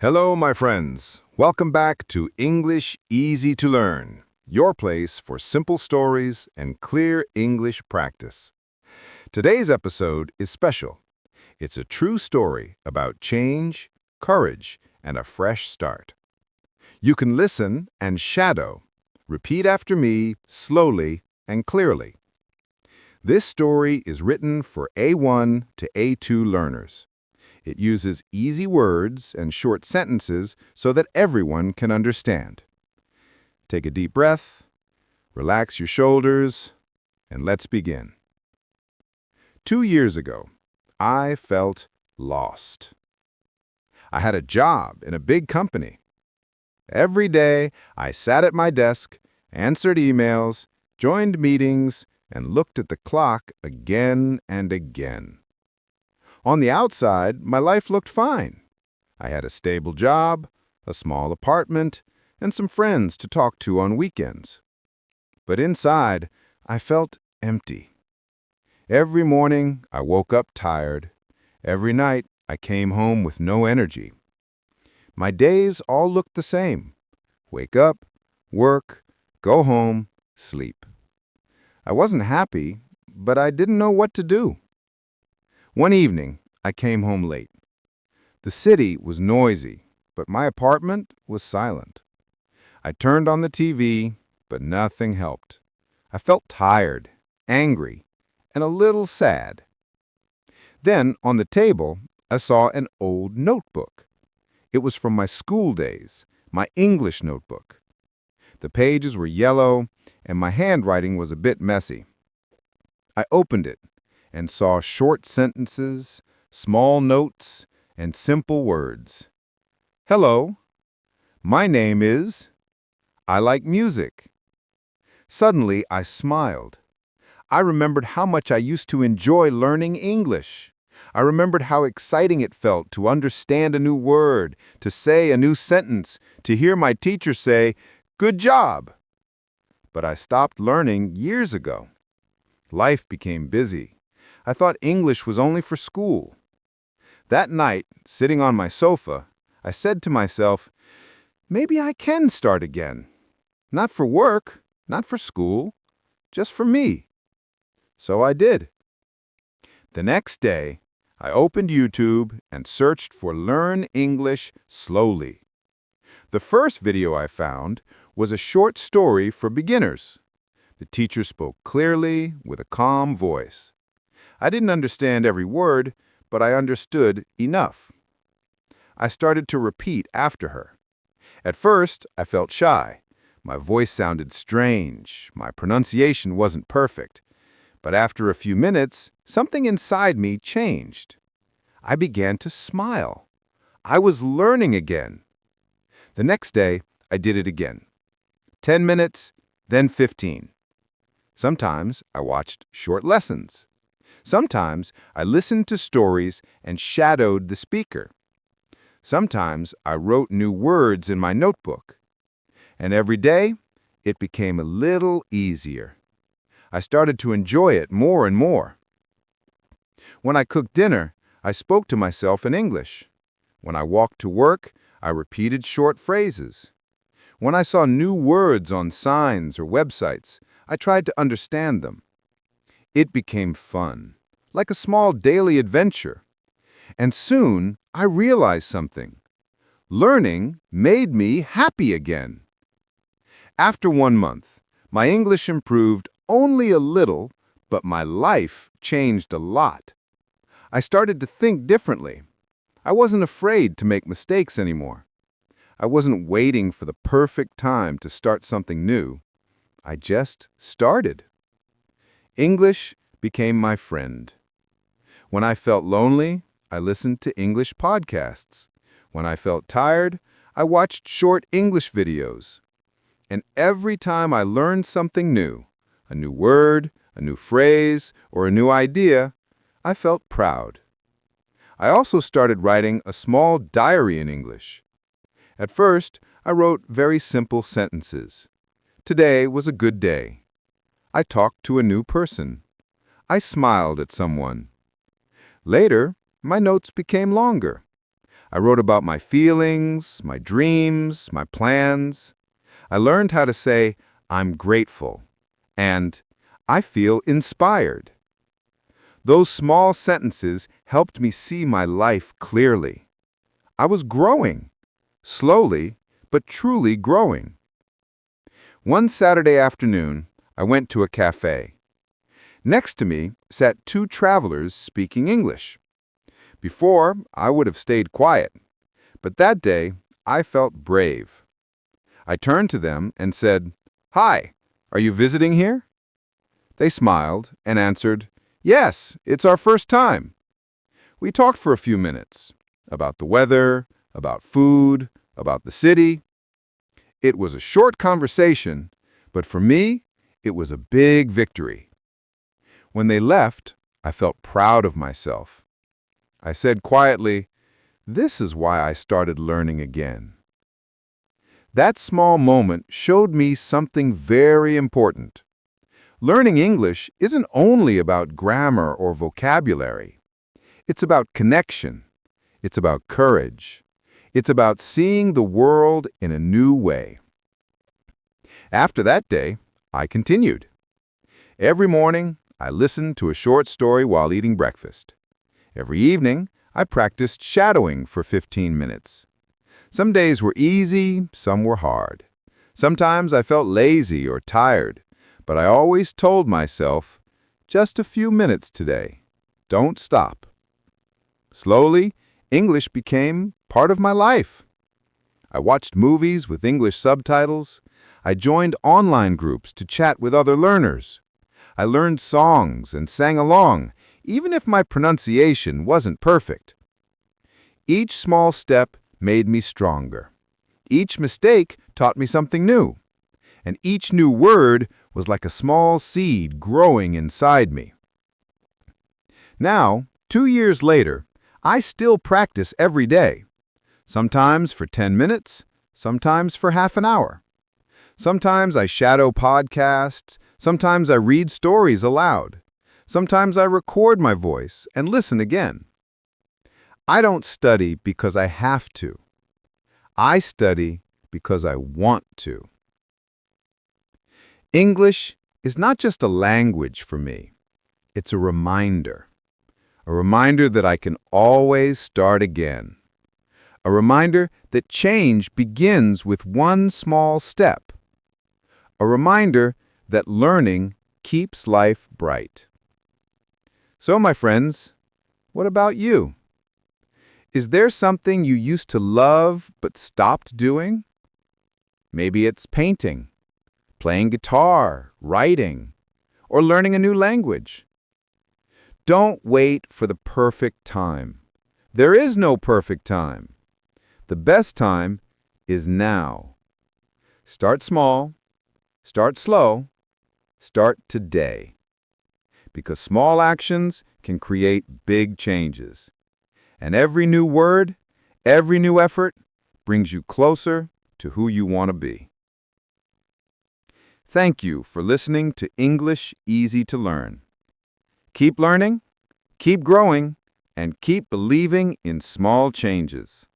Hello, my friends. Welcome back to English Easy to Learn, your place for simple stories and clear English practice. Today's episode is special. It's a true story about change, courage, and a fresh start. You can listen and shadow. Repeat after me slowly and clearly. This story is written for A1 to A2 learners. It uses easy words and short sentences so that everyone can understand. Take a deep breath, relax your shoulders, and let's begin. 2 years ago, I felt lost. I had a job in a big company. Every day, I sat at my desk, answered emails, joined meetings, and looked at the clock again and again. On the outside, my life looked fine. I had a stable job, a small apartment, and some friends to talk to on weekends. But inside, I felt empty. Every morning, I woke up tired. Every night, I came home with no energy. My days all looked the same. Wake up, work, go home, sleep. I wasn't happy, but I didn't know what to do. One evening, I came home late. The city was noisy, but my apartment was silent. I turned on the TV, but nothing helped. I felt tired, angry, and a little sad. Then, on the table, I saw an old notebook. It was from my school days, my English notebook. The pages were yellow, and my handwriting was a bit messy. I opened it and saw short sentences, small notes, and simple words. Hello, my name is. I like music. Suddenly, I smiled. I remembered how much I used to enjoy learning English. I remembered how exciting it felt to understand a new word, to say a new sentence, to hear my teacher say, "Good job." But I stopped learning years ago. Life became busy. I thought English was only for school. That night, sitting on my sofa, I said to myself, maybe I can start again. Not for work, not for school, just for me. So I did. The next day, I opened YouTube and searched for Learn English Slowly. The first video I found was a short story for beginners. The teacher spoke clearly with a calm voice. I didn't understand every word, but I understood enough. I started to repeat after her. At first, I felt shy. My voice sounded strange. My pronunciation wasn't perfect. But after a few minutes, something inside me changed. I began to smile. I was learning again. The next day, I did it again. 10 minutes, then 15. Sometimes I watched short lessons. Sometimes I listened to stories and shadowed the speaker. Sometimes I wrote new words in my notebook. And every day, it became a little easier. I started to enjoy it more and more. When I cooked dinner, I spoke to myself in English. When I walked to work, I repeated short phrases. When I saw new words on signs or websites, I tried to understand them. It became fun, like a small daily adventure. And soon, I realized something. Learning made me happy again. After 1 month, my English improved only a little, but my life changed a lot. I started to think differently. I wasn't afraid to make mistakes anymore. I wasn't waiting for the perfect time to start something new. I just started. English became my friend. When I felt lonely, I listened to English podcasts. When I felt tired, I watched short English videos. And every time I learned something new, a new word, a new phrase, or a new idea, I felt proud. I also started writing a small diary in English. At first, I wrote very simple sentences. Today was a good day. I talked to a new person. I smiled at someone. Later, my notes became longer. I wrote about my feelings, my dreams, my plans. I learned how to say, I'm grateful, and I feel inspired. Those small sentences helped me see my life clearly. I was growing, slowly, but truly growing. One Saturday afternoon, I went to a cafe. Next to me sat two travelers speaking English. Before, I would have stayed quiet, but that day, I felt brave. I turned to them and said, "Hi, are you visiting here?" They smiled and answered, "Yes, it's our first time." We talked for a few minutes about the weather, about food, about the city. It was a short conversation, but for me, it was a big victory. When they left, I felt proud of myself. I said quietly, "This is why I started learning again." That small moment showed me something very important. Learning English isn't only about grammar or vocabulary. It's about connection. It's about courage. It's about seeing the world in a new way. After that day, I continued. Every morning, I listened to a short story while eating breakfast. Every evening, I practiced shadowing for 15 minutes. Some days were easy, some were hard. Sometimes I felt lazy or tired, but I always told myself, just a few minutes today. Don't stop. Slowly, English became part of my life. I watched movies with English subtitles. I joined online groups to chat with other learners. I learned songs and sang along, even if my pronunciation wasn't perfect. Each small step made me stronger. Each mistake taught me something new. And each new word was like a small seed growing inside me. Now, 2 years later, I still practice every day. Sometimes for 10 minutes, sometimes for half an hour. Sometimes I shadow podcasts, sometimes I read stories aloud. Sometimes I record my voice and listen again. I don't study because I have to. I study because I want to. English is not just a language for me. It's a reminder that I can always start again. A reminder that change begins with one small step. A reminder that learning keeps life bright. So, my friends, what about you? Is there something you used to love but stopped doing? Maybe it's painting, playing guitar, writing, or learning a new language. Don't wait for the perfect time. There is no perfect time. The best time is now. Start small, start slow, start today. Because small actions can create big changes. And every new word, every new effort brings you closer to who you want to be. Thank you for listening to English Easy to Learn. Keep learning, keep growing, and keep believing in small changes.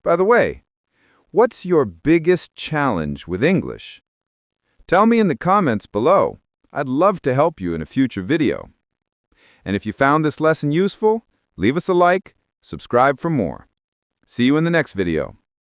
By the way, what's your biggest challenge with English? Tell me in the comments below. I'd love to help you in a future video. And if you found this lesson useful, leave us a like, subscribe for more. See you in the next video.